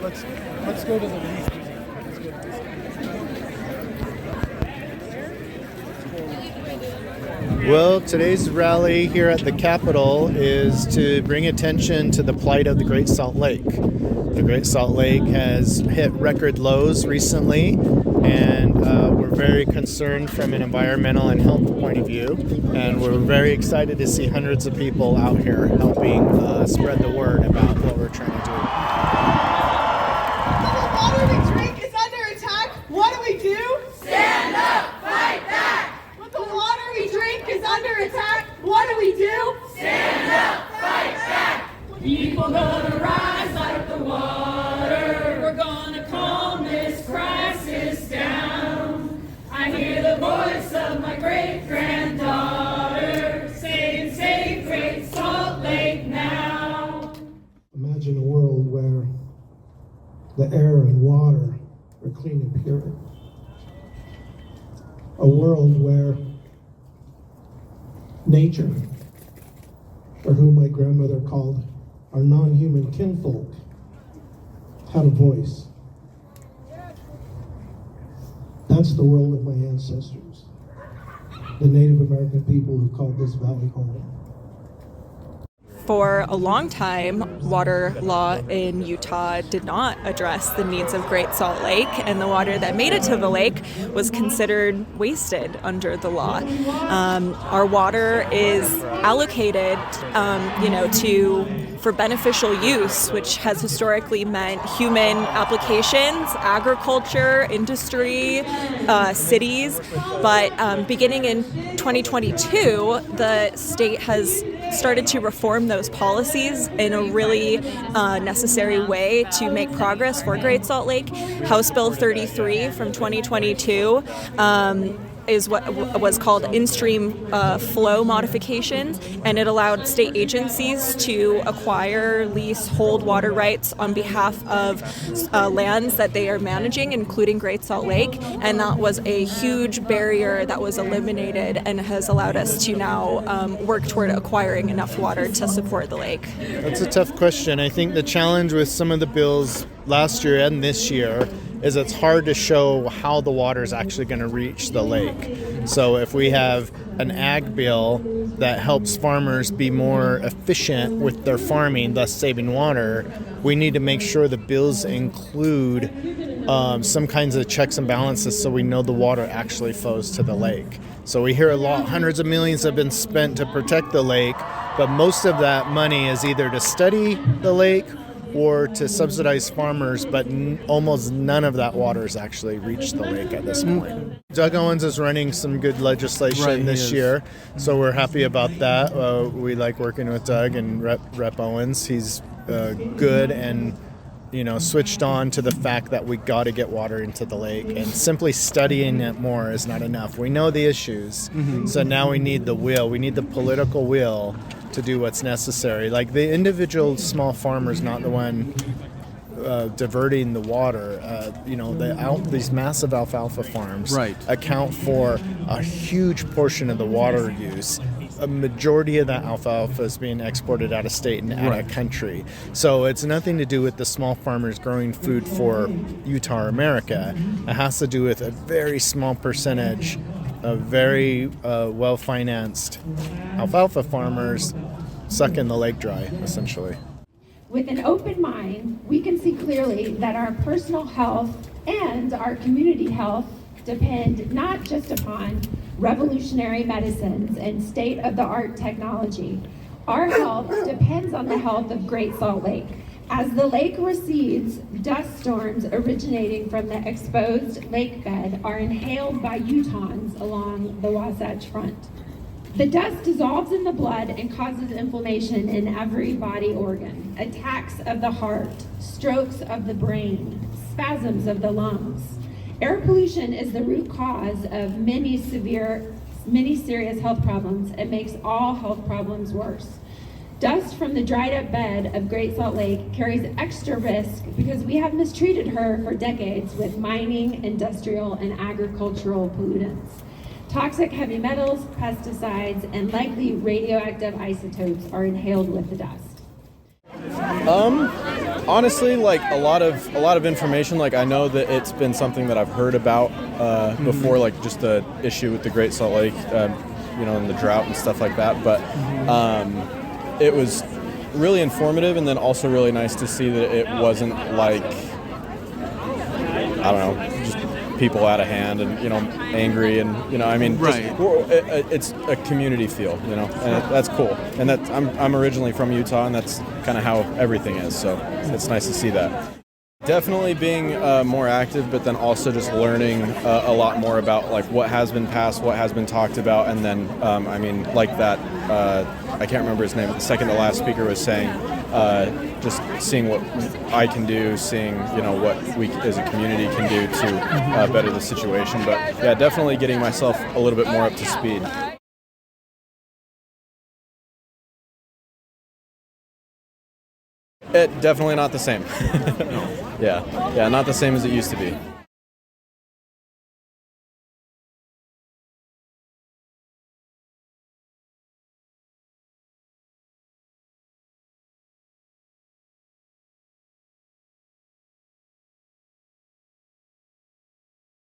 let's go to the Leaf Museum. Well, today's rally here at the Capitol is to bring attention to the plight of the Great Salt Lake. The Great Salt Lake has hit record lows recently, and we're very concerned from an environmental and health point of view, and we're very excited to see hundreds of people out here helping spread the word about what we're trying to do. The water we drink is under attack. What do we do? Stand up, fight back. When the water we drink is under attack, what do we do? Stand up, fight back. People gonna rise like the water. We're gonna calm this crisis down. I hear the voice of my great-granddaughter saying, save Great Salt Lake now. Imagine a world where the air and water are clean and pure. A world where nature, or who my grandmother called our non-human kinfolk, had a voice. That's the world of my ancestors, the Native American people who called this valley home. For a long time, water law in Utah did not address the needs of Great Salt Lake, and the water that made it to the lake was considered wasted under the law. Our water is allocated, for beneficial use, which has historically meant human applications, agriculture, industry, cities. But beginning in 2022, the state has started to reform those policies in a really necessary way to make progress for Great Salt Lake. House Bill 33 from 2022 is what was called in-stream flow modifications, and it allowed state agencies to acquire, lease, hold water rights on behalf of lands that they are managing, including Great Salt Lake, and that was a huge barrier that was eliminated and has allowed us to now work toward acquiring enough water to support the lake. That's a tough question. I think the challenge with some of the bills last year and this year is it's hard to show how the water is actually going to reach the lake. So if we have an ag bill that helps farmers be more efficient with their farming, thus saving water, we need to make sure the bills include some kinds of checks and balances so we know the water actually flows to the lake. So we hear a lot, hundreds of millions have been spent to protect the lake, but most of that money is either to study the lake or to subsidize farmers, but almost none of that water has actually reached the lake at this point. Doug Owens is running some good legislation this year, so we're happy about that. We like working with Doug and Rep Owens. He's good and switched on to the fact that we got to get water into the lake, and simply studying it more is not enough. We know the issues, so now we need the will. We need the political will to do what's necessary. Like the individual small farmer's not the one diverting the water. These massive alfalfa farms account for a huge portion of the water use. A majority of that alfalfa is being exported out of state and out of country. So it's nothing to do with the small farmers growing food for Utah or America. It has to do with a very small percentage of very well-financed alfalfa farmers sucking the lake dry, essentially. With an open mind, we can see clearly that our personal health and our community health depend not just upon revolutionary medicines and state-of-the-art technology. Our health depends on the health of Great Salt Lake. As the lake recedes, dust storms originating from the exposed lake bed are inhaled by Utahns along the Wasatch Front. The dust dissolves in the blood and causes inflammation in every body organ, attacks of the heart, strokes of the brain, spasms of the lungs. Air pollution is the root cause of many serious health problems and makes all health problems worse. Dust from the dried up bed of Great Salt Lake carries extra risk because we have mistreated her for decades with mining, industrial, and agricultural pollutants. Toxic heavy metals, pesticides, and likely radioactive isotopes are inhaled with the dust. Honestly, like a lot of information. Like I know that it's been something that I've heard about before, like just the issue with the Great Salt Lake, and the drought and stuff like that. But it was really informative, and then also really nice to see that it wasn't like, I don't know, just people out of hand and angry and it's a community feel, and that's cool. And I'm originally from Utah, and that's kind of how everything is. So it's nice to see that. Definitely being more active, but then also just learning a lot more about like what has been passed, what has been talked about, and then like that. I can't remember his name. But the second to last speaker was saying, just seeing what I can do, seeing what we as a community can do to better the situation. But yeah, definitely getting myself a little bit more up to speed. It definitely not the same. Yeah, not the same as it used to be.